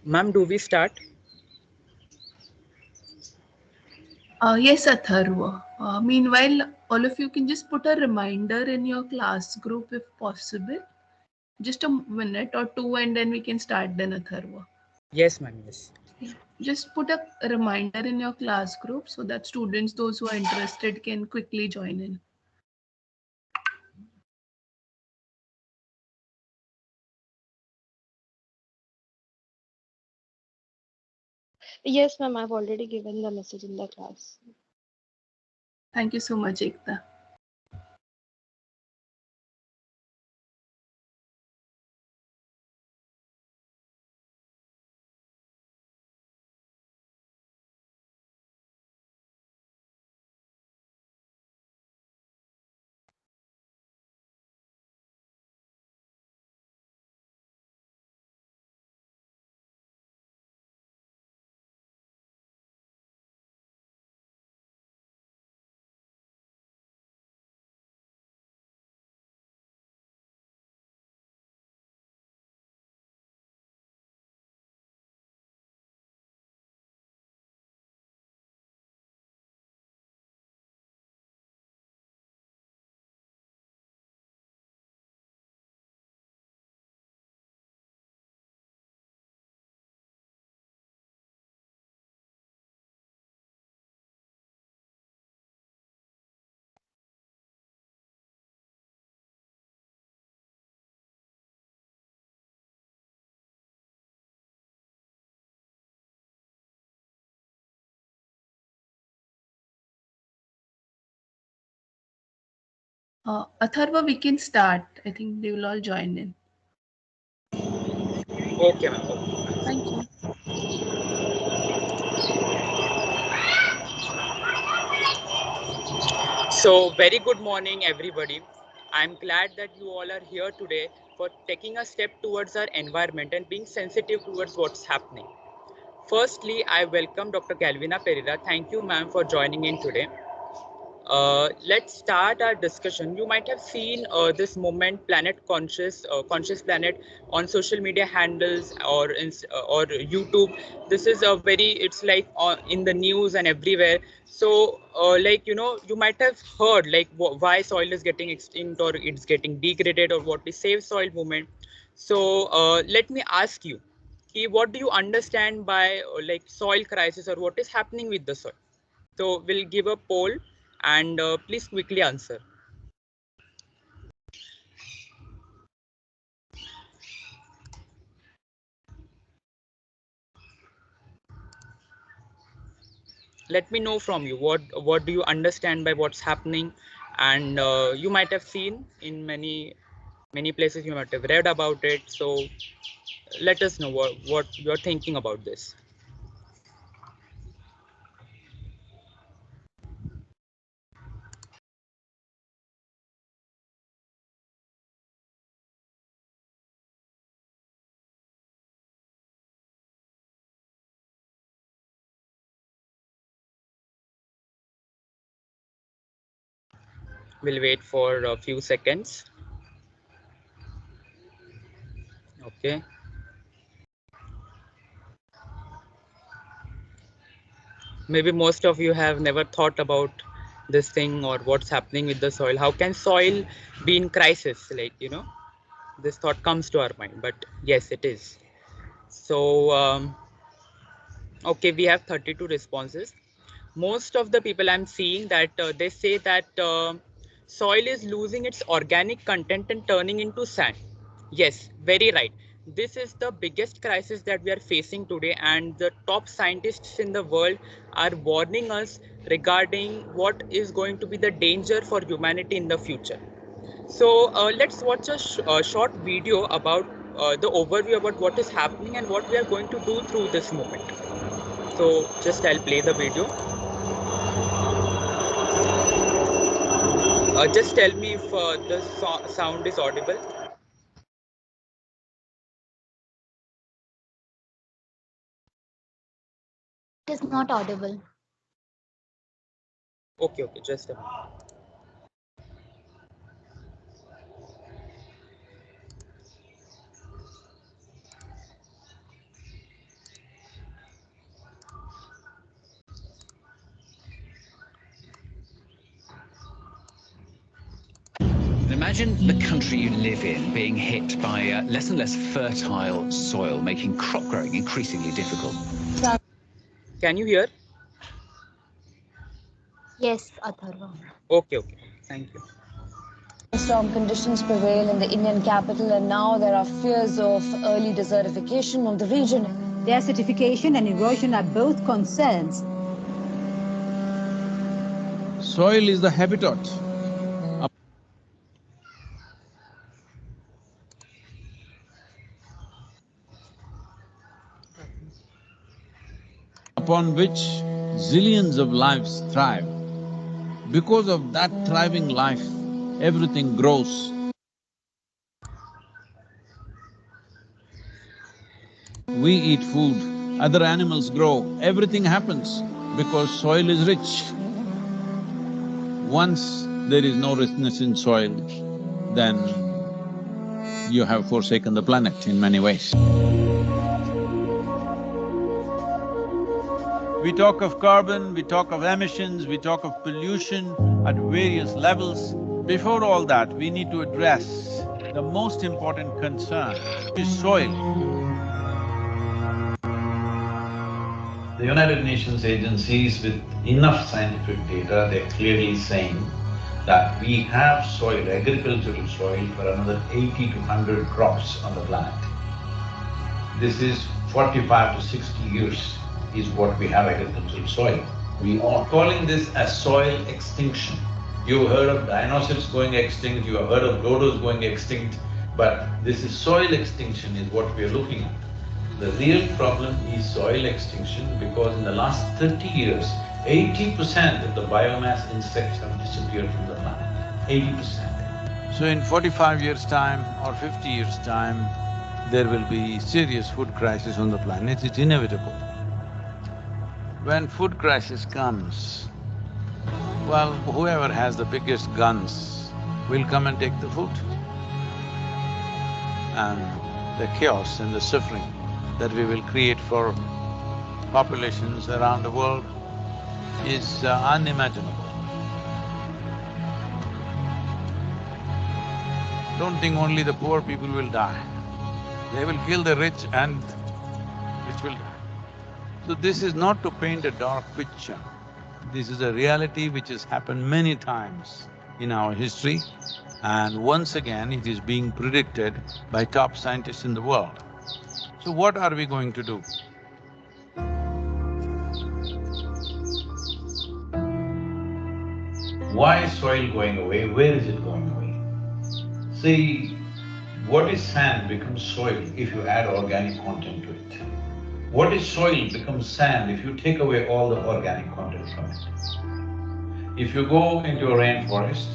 Ma'am, do we start? Yes, Atharva. Meanwhile, all of you can just put a reminder in your class group if possible. Just a minute or two, and then we can start then, Atharva. Yes, ma'am. Yes. Yeah. Just put a reminder in your class group so that students, those who are interested, can quickly join in. Yes, ma'am, I've already given the message in the class. Thank you so much, Ekta. Atharva, we can start. I think they will all join in. Okay, ma'am. Okay. Thank you. So, very good morning, everybody. I'm glad that you all are here today for taking a step towards our environment and being sensitive towards what's happening. Firstly, I welcome Dr. Galvina Pereira. Thank you, ma'am, for joining in today. Let's start our discussion. You might have seen this moment, Conscious Planet, on social media handles or YouTube. This is a very, it's like in the news and everywhere. So, you might have heard like why soil is getting extinct or it's getting degraded or what is Save Soil movement. So, let me ask you, what do you understand by like soil crisis or what is happening with the soil? So we'll give a poll and please quickly answer. Let me know from you what do you understand by what's happening, and you might have seen in many places, you might have read about it. So let us know what you're thinking about this. We'll wait for a few seconds. Okay. Maybe most of you have never thought about this thing or what's happening with the soil. How can soil be in crisis? This thought comes to our mind, but yes, it is. So, okay, we have 32 responses. Most of the people I'm seeing that they say that soil is losing its organic content and turning into sand. Yes, very right. This is the biggest crisis that we are facing today, and the top scientists in the world are warning us regarding what is going to be the danger for humanity in the future. So let's watch a short video about the overview about what is happening and what we are going to do through this moment. So just I'll play the video. Just tell me if the sound is audible. It is not audible. Okay, okay, just a minute. Imagine the country you live in being hit by less and less fertile soil, making crop growing increasingly difficult. Can you hear? Yes, Atharva. Okay, okay. Thank you. Storm conditions prevail in the Indian capital, and now there are fears of early desertification of the region. Desertification and erosion are both concerns. Soil is the habitat upon which zillions of lives thrive. Because of that thriving life, everything grows. We eat food, other animals grow, everything happens because soil is rich. Once there is no richness in soil, then you have forsaken the planet in many ways. We talk of carbon, we talk of emissions, we talk of pollution at various levels. Before all that, we need to address the most important concern, which is soil. The United Nations agencies with enough scientific data, they're clearly saying that we have soil, agricultural soil for another 80 to 100 crops on the planet. This is 45 to 60 years is what we have agricultural soil. We are calling this as soil extinction. You've heard of dinosaurs going extinct, you have heard of dodos going extinct, but this is soil extinction is what we are looking at. The real problem is soil extinction because in the last 30 years, 80% of the biomass insects have disappeared from the planet, 80%. So in 45 years' time or 50 years' time, there will be serious food crisis on the planet, it's inevitable. When food crisis comes, well, whoever has the biggest guns will come and take the food. And the chaos and the suffering that we will create for populations around the world is unimaginable. Don't think only the poor people will die. They will kill the rich and rich will die. So this is not to paint a dark picture. This is a reality which has happened many times in our history, and once again it is being predicted by top scientists in the world. So what are we going to do? Why is soil going away? Where is it going away? See, what is sand becomes soil if you add organic content to it. What is soil becomes sand if you take away all the organic content from it. If you go into a rainforest,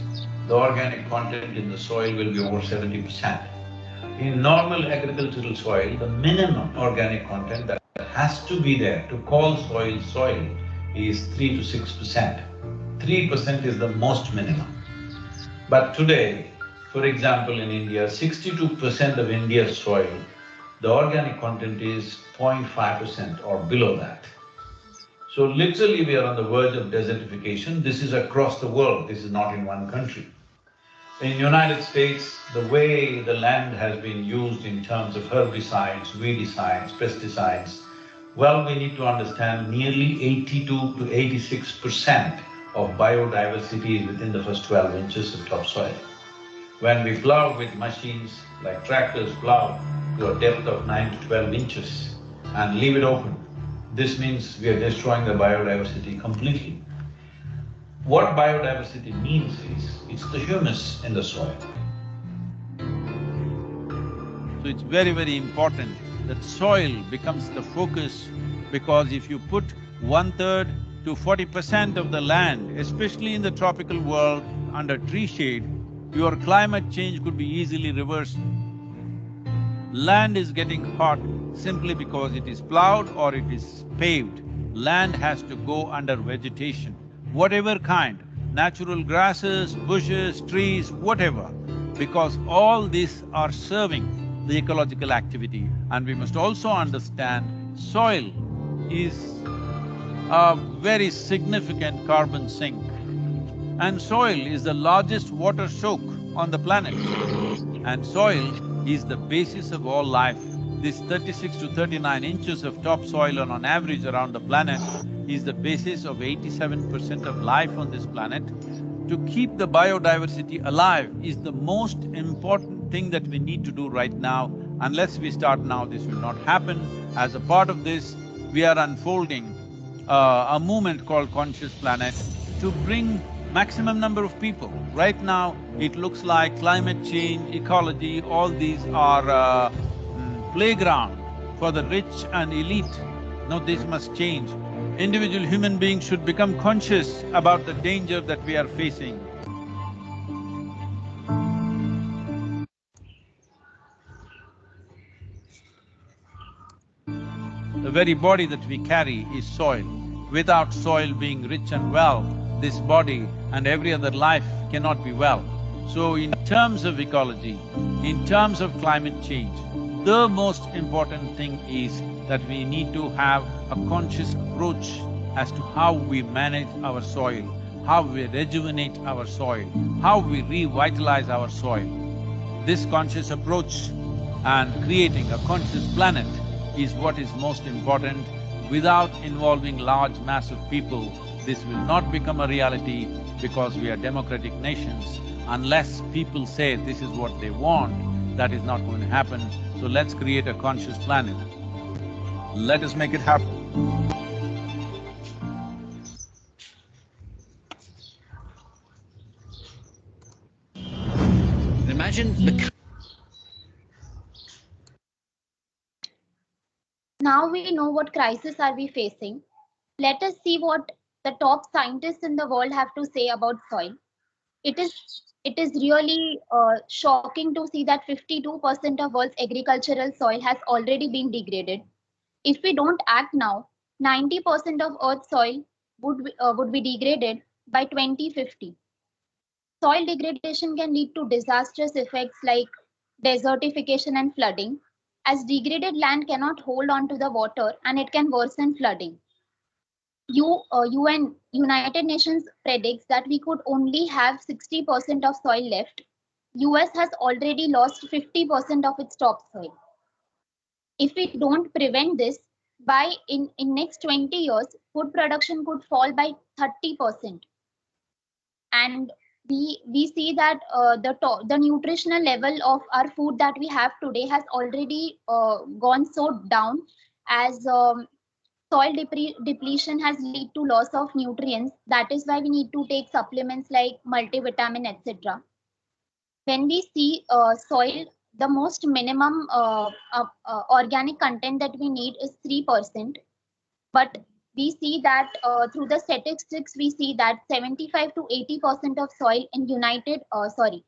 the organic content in the soil will be over 70%. In normal agricultural soil, the minimum organic content that has to be there to call soil soil is 3 to 6%. 3% is the most minimum. But today, for example, in India, 62% of India's soil, the organic content is 0.5% or below that. So literally we are on the verge of desertification. This is across the world, this is not in one country. In United States, the way the land has been used in terms of herbicides, weedicides, pesticides, well, we need to understand nearly 82 to 86% of biodiversity is within the first 12 inches of topsoil. When we plow with machines like tractors plow to a depth of 9 to 12 inches and leave it open, this means we are destroying the biodiversity completely. What biodiversity means is, it's the humus in the soil. So it's very, very important that soil becomes the focus, because if you put 1/3 to 40% of the land, especially in the tropical world, under tree shade, your climate change could be easily reversed. Land is getting hot simply because it is plowed or it is paved. Land has to go under vegetation, whatever kind, natural grasses, bushes, trees, whatever, because all these are serving the ecological activity. And we must also understand soil is a very significant carbon sink, and soil is the largest water soak. on the planet. And soil is the basis of all life. This 36 to 39 inches of topsoil on average around the planet is the basis of 87% of life on this planet. To keep the biodiversity alive is the most important thing that we need to do right now. Unless we start now, this will not happen. As a part of this, we are unfolding a movement called Conscious Planet to bring maximum number of people. Right now, it looks like climate change, ecology, all these are playground for the rich and elite. No, this must change. Individual human beings should become conscious about the danger that we are facing. The very body that we carry is soil. Without soil being rich and well, this body and every other life cannot be well. So in terms of ecology, in terms of climate change, the most important thing is that we need to have a conscious approach as to how we manage our soil, how we rejuvenate our soil, how we revitalize our soil. This conscious approach and creating a conscious planet is what is most important. Without involving large mass of people, this will not become a reality because we are democratic nations. Unless people say this is what they want, that is not going to happen. So let's create a conscious planet. Let us make it happen. Imagine the Now we know what crisis are we facing. Let us see what the top scientists in the world have to say about soil. It is it is really shocking to see that 52% of world's agricultural soil has already been degraded. If we don't act now, 90% of Earth's soil would be degraded by 2050. Soil degradation can lead to disastrous effects like desertification and flooding, as degraded land cannot hold on to the water and it can worsen flooding. UN United Nations predicts that we could only have 60% of soil left. US has already lost 50% of its topsoil. If we don't prevent this, in next 20 years, food production could fall by 30%. And we see that the nutritional level of our food that we have today has already gone so down as soil depletion has led to loss of nutrients. That is why we need to take supplements like multivitamin, etc. When we see soil, the most minimum organic content that we need is 3%. But we see that through the statistics, we see that 75 to 80% of soil in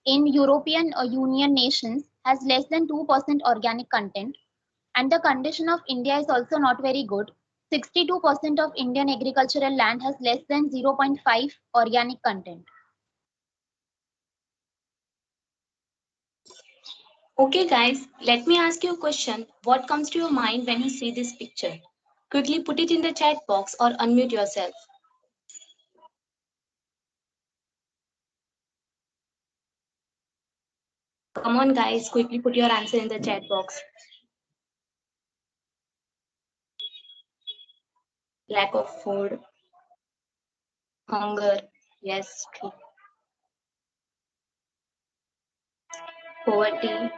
in European Union nations has less than 2% organic content. And the condition of India is also not very good. 62% of Indian agricultural land has less than 0.5 organic content. Okay, guys, let me ask you a question. What comes to your mind when you see this picture? Quickly put it in the chat box or unmute yourself. Come on, guys, quickly put your answer in the chat box. Lack of food, hunger, yes, true. Poverty,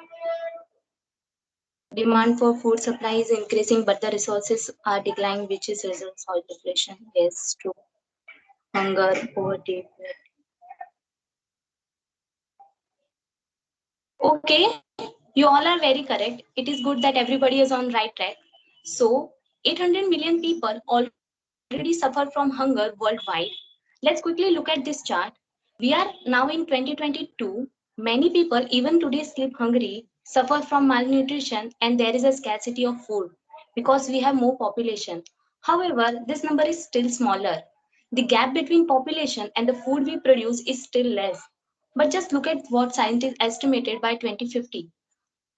demand for food supply is increasing, but the resources are declining, which is result soil depletion. Yes, true. Hunger, poverty. Okay, you all are very correct. It is good that everybody is on right track. So, 800 million people already suffer from hunger worldwide. Let's quickly look at this chart. We are now in 2022. Many people, even today, sleep hungry, suffer from malnutrition, and there is a scarcity of food because we have more population. However, this number is still smaller. The gap between population and the food we produce is still less. But just look at what scientists estimated by 2050.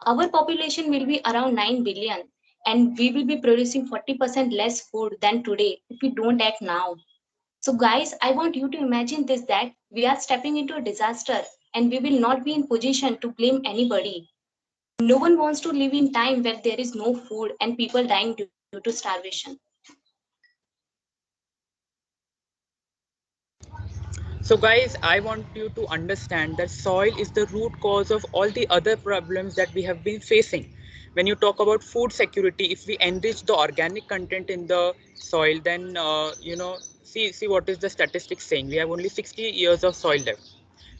Our population will be around 9 billion, and we will be producing 40% less food than today if we don't act now. So guys, I want you to imagine this, that we are stepping into a disaster. and we will not be in position to blame anybody. No one wants to live in time where there is no food and people dying due to starvation. So guys, I want you to understand that soil is the root cause of all the other problems that we have been facing. When you talk about food security, if we enrich the organic content in the soil, then see what is the statistics saying. We have only 60 years of soil left.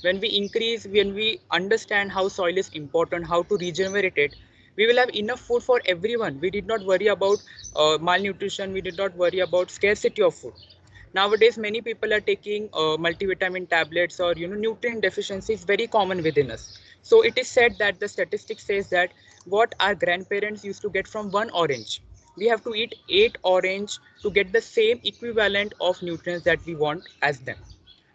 When we understand how soil is important, how to regenerate it, we will have enough food for everyone. We did not worry about malnutrition. We did not worry about scarcity of food. Nowadays many people are taking multivitamin tablets, or nutrient deficiency is very common within us. So it is said that the statistics says that what our grandparents used to get from one orange, we have to eat 8 orange to get the same equivalent of nutrients that we want as them.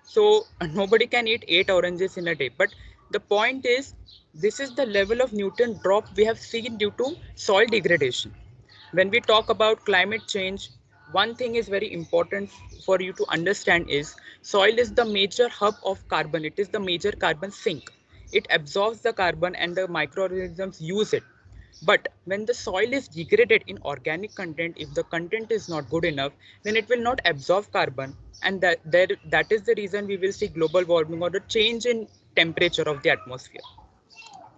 So nobody can eat 8 oranges in a day. But the point is, this is the level of nutrient drop we have seen due to soil degradation. When we talk about climate change, one thing is very important for you to understand is soil is the major hub of carbon. It is the major carbon sink. It absorbs the carbon and the microorganisms use it. But when the soil is degraded in organic content, if the content is not good enough, then it will not absorb carbon, and that is the reason we will see global warming or the change in temperature of the atmosphere.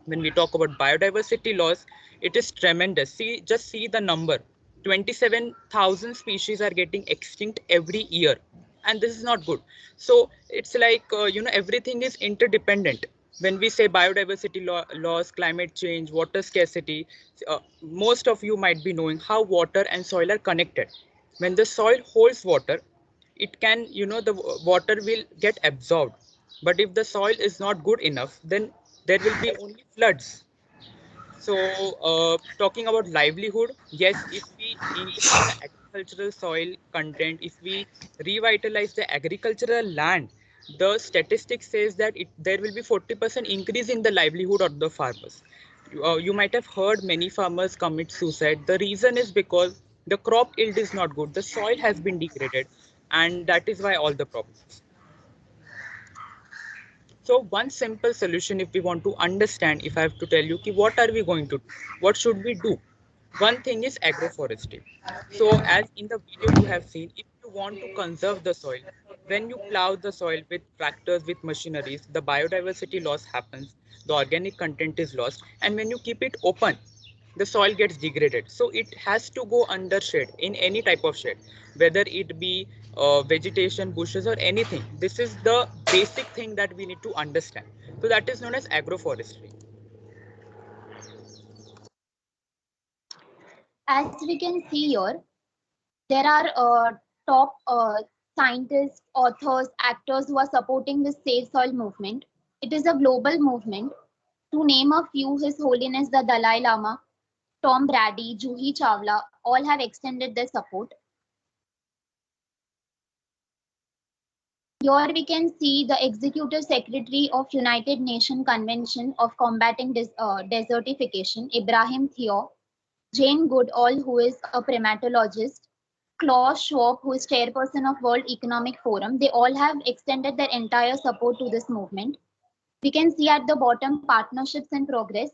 When we talk about biodiversity loss, it is tremendous. Just see the number. 27,000 species are getting extinct every year, and this is not good. So it's like everything is interdependent. When we say biodiversity loss, climate change, water scarcity, most of you might be knowing how water and soil are connected. When the soil holds water, it can, the water will get absorbed. But if the soil is not good enough, then there will be only floods. So, talking about livelihood, yes, if we increase the agricultural soil content, if we revitalize the agricultural land, the statistics says that there will be 40% increase in the livelihood of the farmers. You might have heard many farmers commit suicide. The reason is because the crop yield is not good, the soil has been degraded, and that is why all the problems. So one simple solution, if we want to understand, if I have to tell you, ki what are we going to do? What should we do? One thing is agroforestry. So as in the video you have seen, if you want to conserve the soil, when you plow the soil with tractors, with machineries, the biodiversity loss happens, the organic content is lost, and when you keep it open, the soil gets degraded. So it has to go under shade, in any type of shade, whether it be vegetation, bushes, or anything. This is the basic thing that we need to understand. So that is known as agroforestry. As we can see here, there are top scientists, authors, actors who are supporting this Save Soil movement. It is a global movement. To name a few, His Holiness the Dalai Lama, Tom Brady, Juhi Chawla, all have extended their support. Here we can see the Executive Secretary of United Nations Convention of Combating Desertification, Ibrahim Theo, Jane Goodall, who is a primatologist, Klaus Schwab, who is chairperson of World Economic Forum. They all have extended their entire support to this movement. We can see at the bottom partnerships in progress.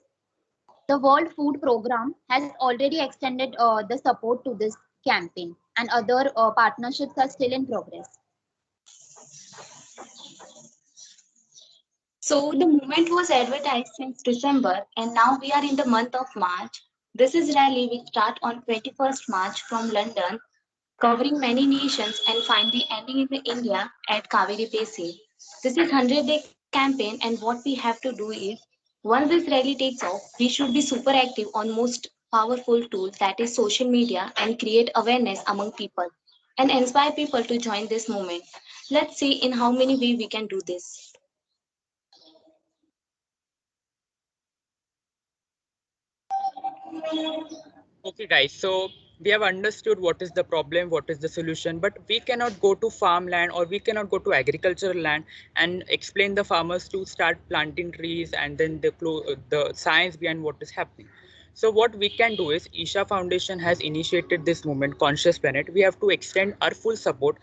The World Food Program has already extended the support to this campaign, and other partnerships are still in progress. So the movement was advertised since December and now we are in the month of March. This is rally will start on 21st March from London, covering many nations and finally ending in India at Kaveri Basin. This is 100-day campaign and what we have to do is, once this rally takes off, we should be super active on most powerful tool, that is social media, and create awareness among people and inspire people to join this movement. Let's see in how many ways we can do this. Okay, guys, so we have understood what is the problem, what is the solution, but we cannot go to farmland or we cannot go to agricultural land and explain the farmers to start planting trees and then the science behind what is happening. So what we can do is, Isha Foundation has initiated this movement, Conscious Planet. We have to extend our full support.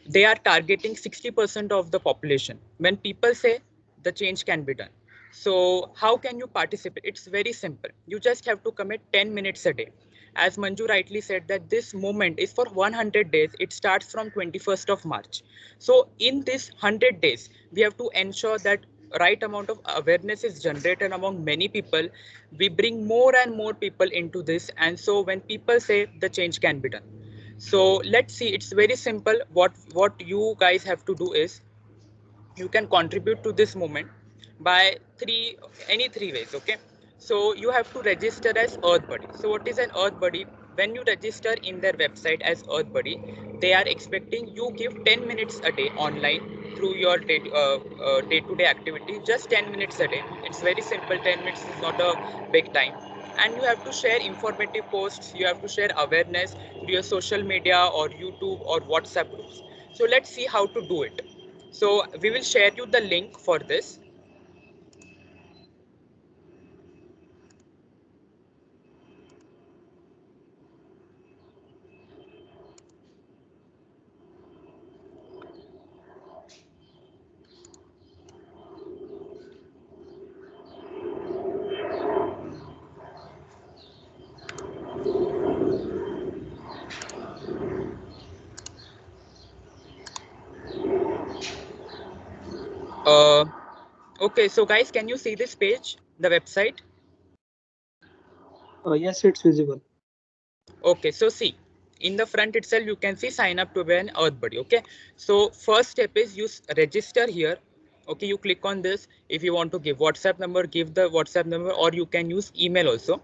They are targeting 60% of the population. When people say the change can be done. So how can you participate? It's very simple. You just have to commit 10 minutes a day. As Manju rightly said that this movement is for 100 days. It starts from 21st of March. So in this 100 days, we have to ensure that right amount of awareness is generated among many people. We bring more and more people into this. And so when people say the change can be done. So let's see, it's very simple. What you guys have to do is you can contribute to this movement by any three ways. Okay, so you have to register as earth buddy. So what is an earth buddy? When you register in their website as earth buddy, they are expecting you give 10 minutes a day online through your day-to-day activity. Just 10 minutes a day. It's very simple. 10 minutes is not a big time. And you have to share informative posts. You have to share awareness to your social media or YouTube or WhatsApp groups. So let's see how to do it. So we will share you the link for this. Uh, okay, so guys, can you see this page, the website? Yes, it's visible. Okay, so see, in the front itself, you can see sign up to be an earth buddy. Okay, so first step is you register here. Okay, you click on this. If you want to give WhatsApp number, give the WhatsApp number, or you can use email also.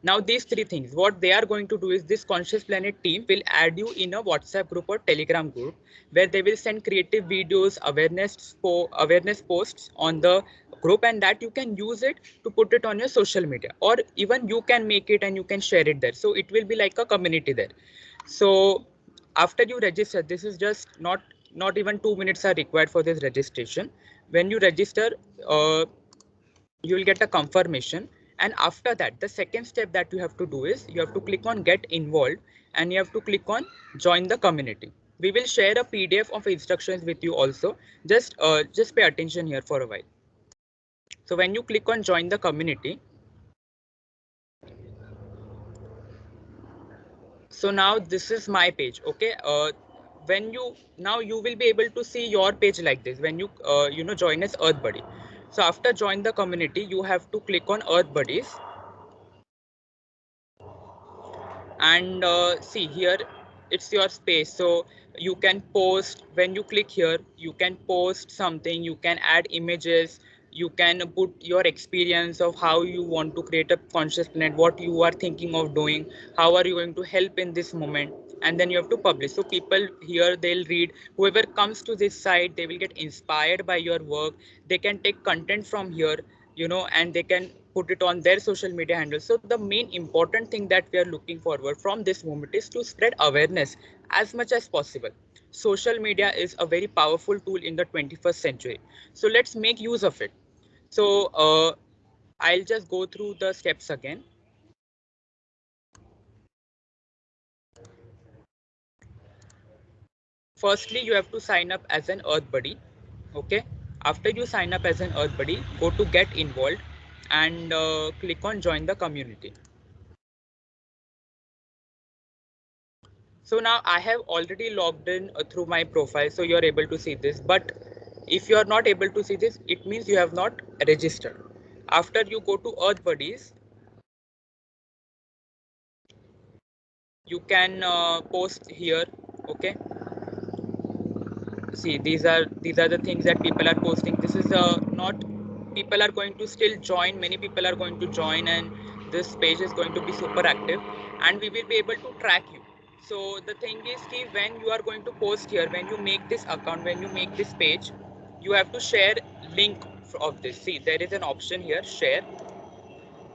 Now these three things, what they are going to do is this Conscious Planet team will add you in a WhatsApp group or Telegram group where they will send creative videos, awareness posts on the group, and that you can use it to put it on your social media, or even you can make it and you can share it there. So it will be like a community there. So after you register, this is just not even 2 minutes are required for this registration. When you register, you will get a confirmation, and after that the second step that you have to do is you have to click on get involved and you have to click on join the community. We will share a PDF of instructions with you also. Just pay attention here for a while. So when you click on join the community, so now this is my page. Okay, when you now you will be able to see your page like this when you join as earth buddy. So after join the community, you have to click on earth buddies, and see here it's your space. So you can post. When you click here, you can post something, you can add images, you can put your experience of how you want to create a conscious planet, what you are thinking of doing, how are you going to help in this moment, and then you have to publish. So people here, they'll read. Whoever comes to this site, they will get inspired by your work. They can take content from here, and they can put it on their social media handles. So the main important thing that we are looking forward from this movement is to spread awareness as much as possible. Social media is a very powerful tool in the 21st century. So let's make use of it. So I'll just go through the steps again. Firstly, you have to sign up as an earth buddy. Okay, after you sign up as an earth buddy, go to get involved and click on join the community. So now I have already logged in through my profile, so you're able to see this. But if you are not able to see this, it means you have not registered. After you go to earth buddies, you can post here. Okay, see, these are the things that people are posting. This is not people are going to still join. Many people are going to join, and this page is going to be super active, and we will be able to track you. So the thing is ki when you are going to post here, when you make this account, when you make this page, you have to share link of this. See, there is an option here, share.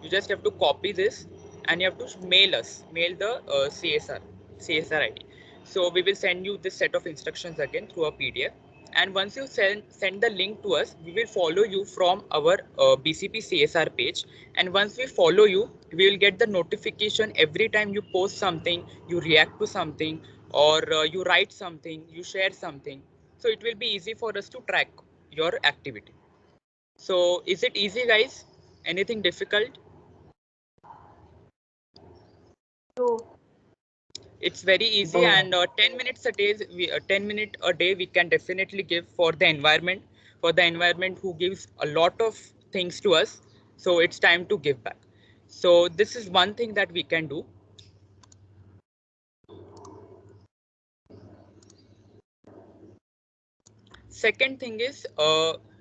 You just have to copy this and you have to mail the CSR ID. So we will send you this set of instructions again through a PDF. And once you send the link to us, we will follow you from our BCP CSR page. And once we follow you, we will get the notification every time you post something, you react to something, or you write something, you share something. So it will be easy for us to track your activity. So is it easy, guys? Anything difficult? So, It's very easy, and 10 minutes a day, 10 minutes a day we can definitely give for the environment who gives a lot of things to us. So it's time to give back. So this is one thing that we can do. Second thing is,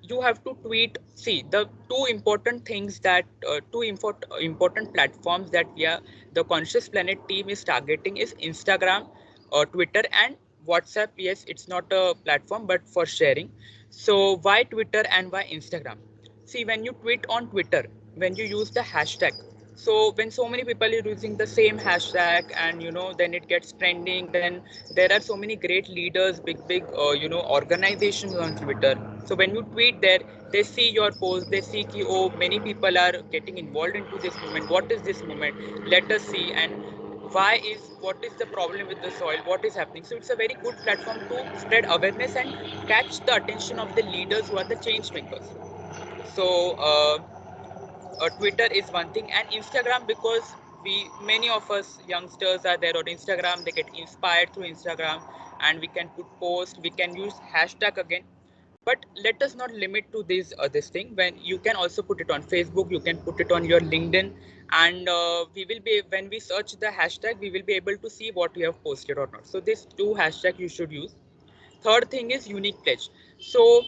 you have to tweet. See, the two important things that important platforms that the Conscious Planet team is targeting is Instagram, Twitter, and WhatsApp. Yes, it's not a platform, but for sharing. So why Twitter and why Instagram? See, when you tweet on Twitter, when you use the hashtag, so when so many people are using the same hashtag, and then it gets trending, then there are so many great leaders, big organizations on Twitter. So when you tweet there, they see your post, they see ki, oh, many people are getting involved into this movement. What is this movement? Let us see. And what is the problem with the soil, what is happening. So it's a very good platform to spread awareness and catch the attention of the leaders who are the change makers. So Twitter is one thing, and Instagram, because we many of us youngsters are there on Instagram. They get inspired through Instagram, and we can put posts. We can use hashtag again, but let us not limit to this thing. When you can also put it on Facebook, you can put it on your LinkedIn, and we will be when we search the hashtag, we will be able to see what you have posted or not. So these two hashtags you should use. Third thing is unique pledge. So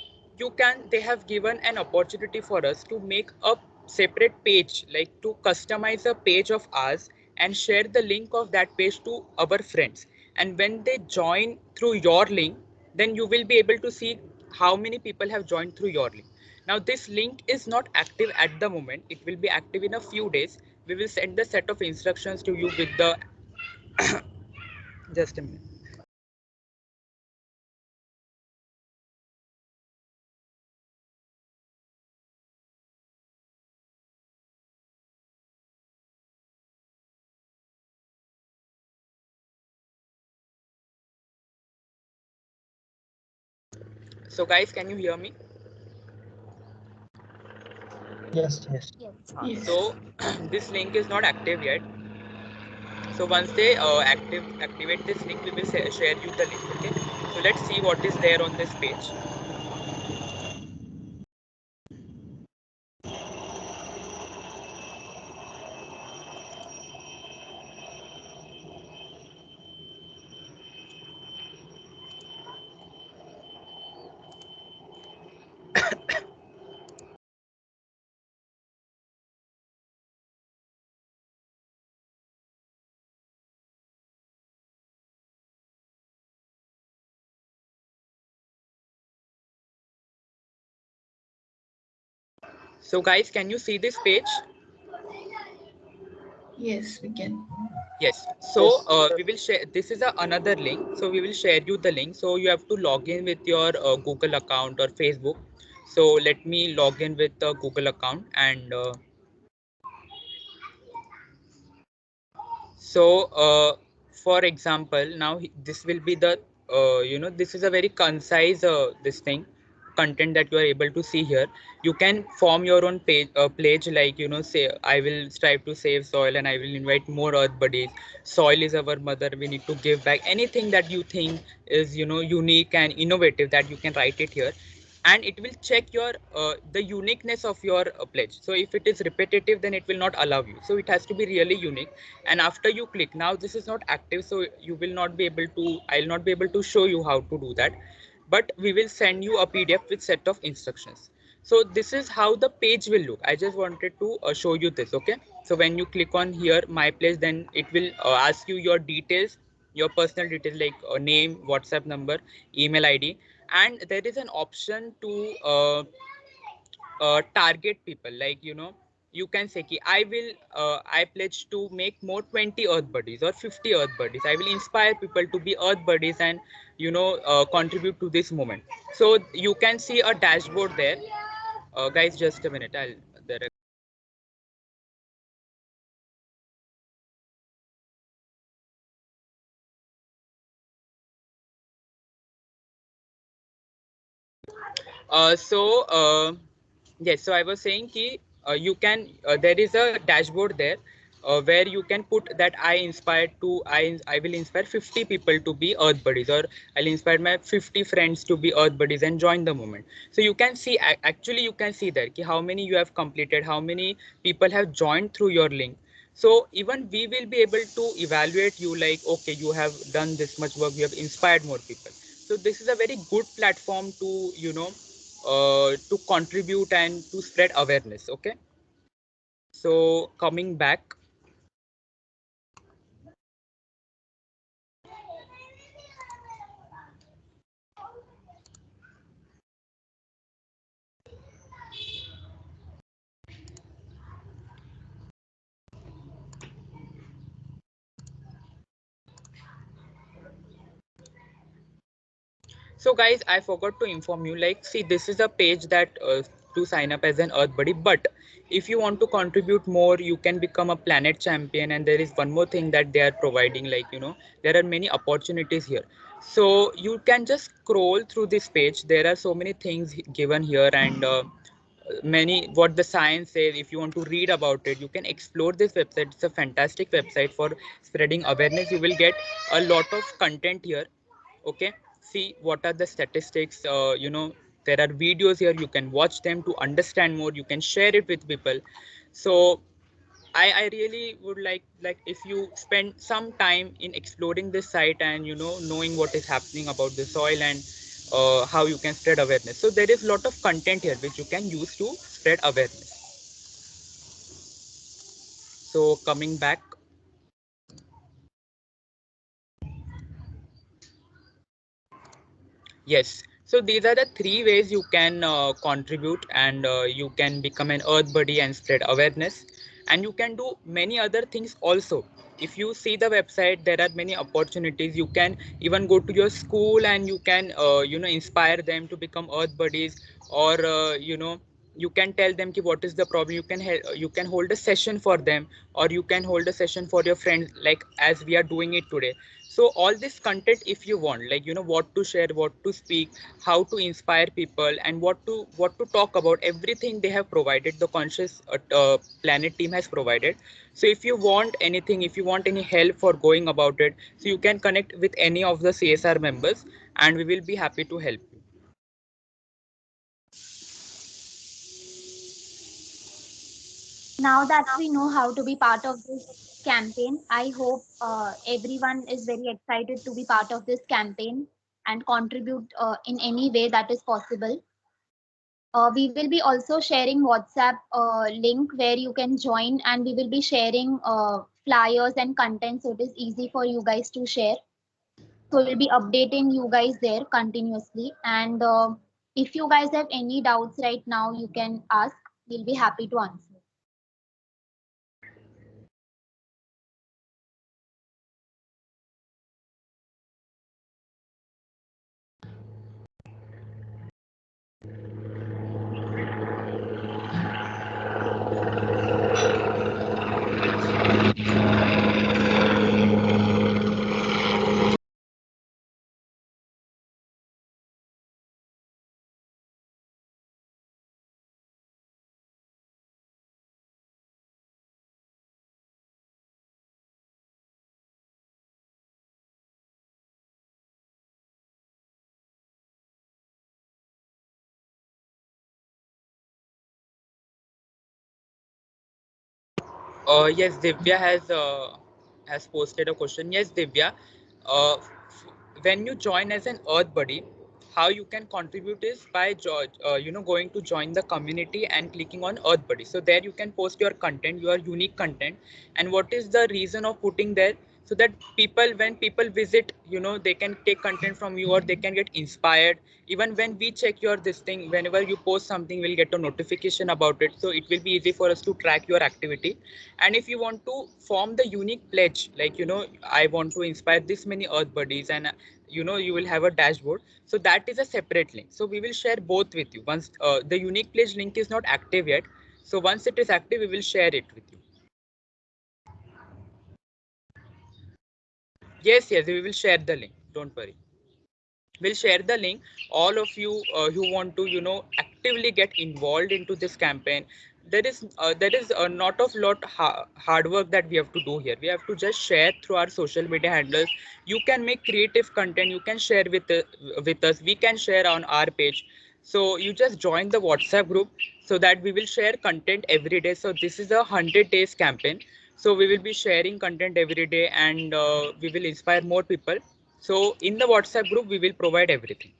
they have given an opportunity for us to make a separate page, like to customize a page of ours and share the link of that page to our friends. And when they join through your link, then you will be able to see how many people have joined through your link. Now this link is not active at the moment, it will be active in a few days. We will send the set of instructions to you with the just a minute. So guys, can you hear me? Yes, yes. Yes. So this link is not active yet. So once they activate this link, we will share you the link. Okay. So let's see what is there on this page. So guys, can you see this page? Yes, we can. Yes. So we will share. This is another link. So we will share you the link. So you have to log in with your Google account or Facebook. So let me log in with the Google account, and so, for example, now this will be the, this is a very concise this thing, content that you are able to see here. You can form your own pledge, like, say, I will strive to save soil and I will invite more earth buddies. Soil is our mother. We need to give back. Anything that you think is, unique and innovative, that you can write it here, and it will check your the uniqueness of your pledge. So if it is repetitive, then it will not allow you. So it has to be really unique. And after you click, now this is not active, so you will not be able to I'll not be able to show you how to do that, but we will send you a PDF with set of instructions. So this is how the page will look. I just wanted to show you this. Okay. So when you click on here my place, then it will ask you your details, your personal details, like name, WhatsApp number, email ID. And there is an option to target people, like, you can say ki, I pledge to make more 20 earth buddies or 50 earth buddies. I will inspire people to be earth buddies and contribute to this moment. So you can see a dashboard there. Guys, just a minute. I'll there. So Yes, so I was saying ki you can there is a dashboard there where you can put that I will inspire 50 people to be earth buddies, or I'll inspire my 50 friends to be earth buddies and join the movement. So you can see actually you can see there ki how many you have completed, how many people have joined through your link. So even we will be able to evaluate you like, okay, you have done this much work, you have inspired more people. So this is a very good platform to, to contribute and to spread awareness. Okay. So coming back, so guys, I forgot to inform you. Like, see, this is a page that to sign up as an Earth buddy. But if you want to contribute more, you can become a planet champion. And there is one more thing that they are providing. Like, there are many opportunities here. So you can just scroll through this page. There are so many things given here, and many what the science says. If you want to read about it, you can explore this website. It's a fantastic website for spreading awareness. You will get a lot of content here. Okay, see what are the statistics. There are videos here, you can watch them to understand more, you can share it with people. So I really would like if you spend some time in exploring this site and knowing what is happening about the soil and how you can spread awareness. So there is a lot of content here which you can use to spread awareness. So coming back, yes. So these are the three ways you can contribute, and you can become an earth buddy and spread awareness. And you can do many other things also. If you see the website, there are many opportunities. You can even go to your school and you can inspire them to become earth buddies, or you can tell them ki what is the problem. You can hold a session for them, or you can hold a session for your friends, like as we are doing it today. So all this content, if you want, like what to share, what to speak, how to inspire people, and what to talk about, everything they have provided, the conscious planet team has provided. So if you want anything, if you want any help for going about it, so you can connect with any of the CSR members, and we will be happy to help you. Now that we know how to be part of this campaign, I hope everyone is very excited to be part of this campaign and contribute in any way that is possible. We will be also sharing WhatsApp link where you can join, and we will be sharing flyers and content, so it is easy for you guys to share. So we'll be updating you guys there continuously. And if you guys have any doubts right now, you can ask. We'll be happy to answer. Yes, Divya has posted a question. Yes, Divya, when you join as an Earth buddy, how you can contribute is by going to join the community and clicking on Earth buddy. So there you can post your content, your unique content, and what is the reason of putting there, so that when people visit, they can take content from you, or they can get inspired. Even when we check your this thing, whenever you post something, we'll get a notification about it, so it will be easy for us to track your activity. And if you want to form the unique pledge, like I want to inspire this many earth buddies, and you will have a dashboard. So that is a separate link, so we will share both with you once the unique pledge link is not active yet. So once it is active, we will share it with you. Yes, we will share the link, don't worry. We'll share the link. All of you who want to actively get involved into this campaign, there is not of lot hard work that we have to do here. We have to just share through our social media handles. You can make creative content, you can share with us, we can share on our page. So you just join the WhatsApp group so that we will share content every day. So this is a 100 days campaign. So we will be sharing content every day, and we will inspire more people. So in the WhatsApp group, we will provide everything.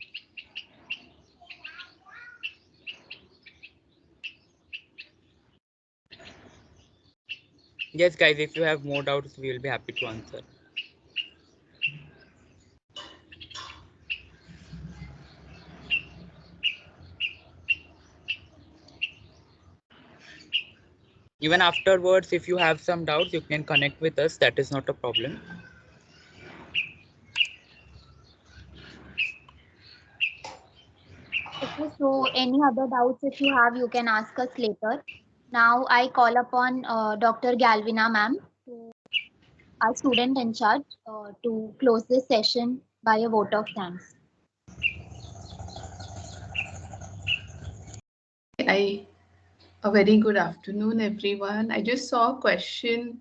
Yes, guys, if you have more doubts, we will be happy to answer. Even afterwards, if you have some doubts, you can connect with us. That is not a problem. Okay, so any other doubts if you have, you can ask us later. Now I call upon Dr. Galvina ma'am, our student in charge, to close this session by a vote of thanks. I A very good afternoon, everyone. I just saw a question,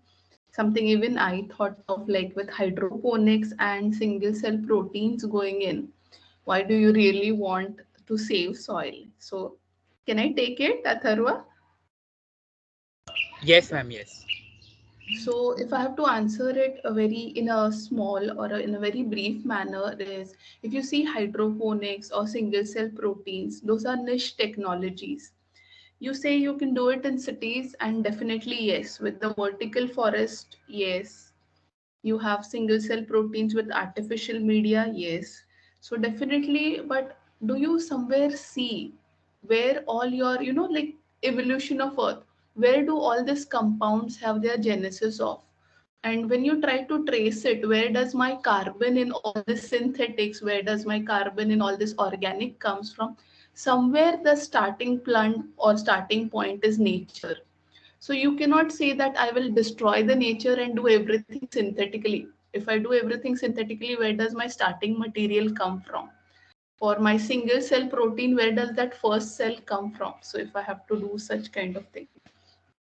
something even I thought of, like with hydroponics and single cell proteins going in. Why do you really want to save soil? So, can I take it, Atharva? Yes, ma'am. Yes. So, if I have to answer it a very in a small or in a very brief manner, is if you see hydroponics or single cell proteins, those are niche technologies. You say you can do it in cities, and definitely yes. With the vertical forest, yes. You have single cell proteins with artificial media, yes. So definitely, but do you somewhere see where all your, like evolution of Earth, where do all these compounds have their genesis of? And when you try to trace it, where does my carbon in all this synthetics, where does my carbon in all this organic comes from? Somewhere the starting plant or starting point is nature. So you cannot say that I will destroy the nature and do everything synthetically. If I do everything synthetically, where does my starting material come from? For my single cell protein, where does that first cell come from? So if I have to do such kind of thing,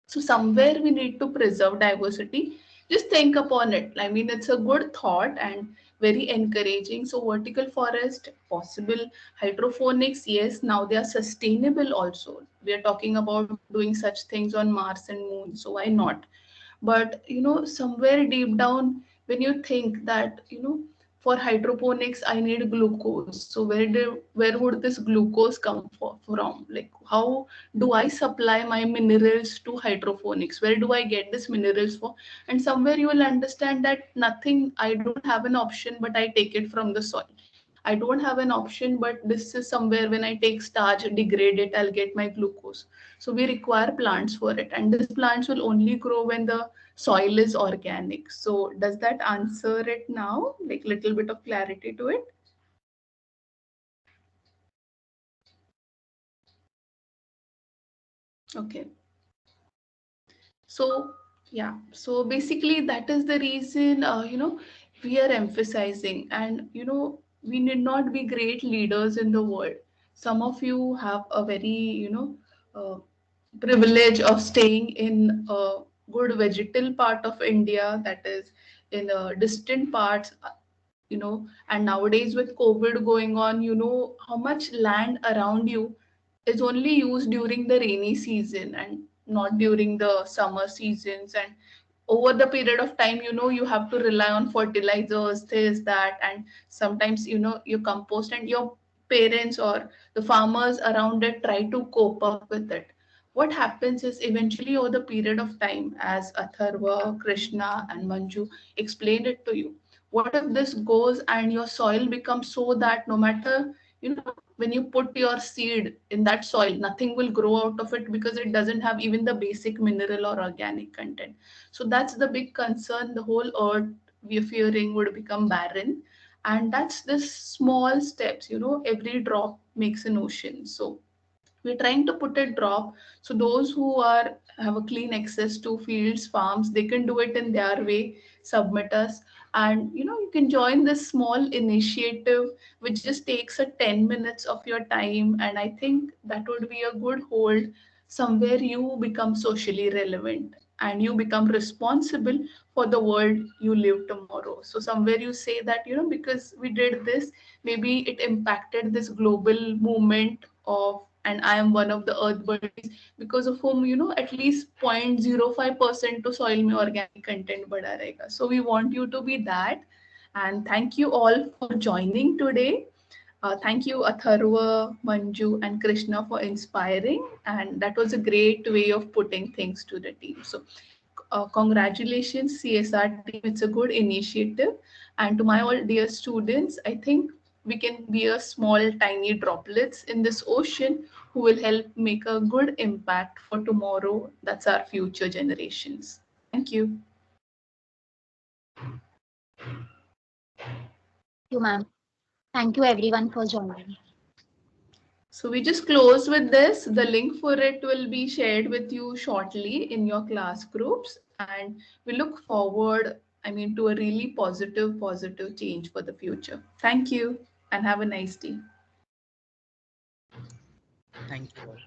so somewhere we need to preserve diversity. Just think upon it. I mean, it's a good thought and very encouraging. So vertical forest possible, hydroponics, yes. Now they are sustainable also. We are talking about doing such things on Mars and Moon. So why not? But somewhere deep down, when you think that for hydroponics I need glucose, so where would this glucose come from? Like, how do I supply my minerals to hydroponics? Where do I get this minerals for? And somewhere you will understand that nothing, I don't have an option, but I take it from the soil. I don't have an option, but this is somewhere when I take starch, degrade it, I'll get my glucose. So we require plants for it. And these plants will only grow when the soil is organic. So does that answer it now? Like little bit of clarity to it? Okay. So, yeah, so basically, that is the reason, we are emphasizing, and, we need not be great leaders in the world. Some of you have a very, privilege of staying in a good vegetal part of India, that is in distant parts, and nowadays with COVID going on, how much land around you is only used during the rainy season and not during the summer seasons. And over the period of time, you have to rely on fertilizers, this, that, and sometimes, your compost, and your parents or the farmers around it try to cope up with it. What happens is eventually over the period of time, as Atharva, Krishna, and Manju explained it to you, what if this goes and your soil becomes so that no matter, when you put your seed in that soil, nothing will grow out of it because it doesn't have even the basic mineral or organic content. So that's the big concern. The whole earth, we are fearing, would become barren. And that's this small steps, every drop makes an ocean. So we're trying to put a drop, so those who are have a clean access to fields, farms, they can do it in their way, submit us. And you can join this small initiative which just takes a 10 minutes of your time, and I think that would be a good hold. Somewhere you become socially relevant and you become responsible for the world you live tomorrow. So somewhere you say that because we did this, maybe it impacted this global movement of, and I am one of the earth buddies because of whom at least 0.05% to soil में organic content बढ़ा रहेगा. So we want you to be that. And thank you all for joining today. Thank you, Atharva, Manju, and Krishna for inspiring. And that was a great way of putting things to the team. So, congratulations, CSR team. It's a good initiative. And to my all dear students, I think we can be a small, tiny droplets in this ocean who will help make a good impact for tomorrow. That's our future generations. Thank you. Thank you, ma'am. Thank you everyone for joining. So we just close with this. The link for it will be shared with you shortly in your class groups. And we look forward, to a really positive change for the future. Thank you and have a nice day. Thank you all.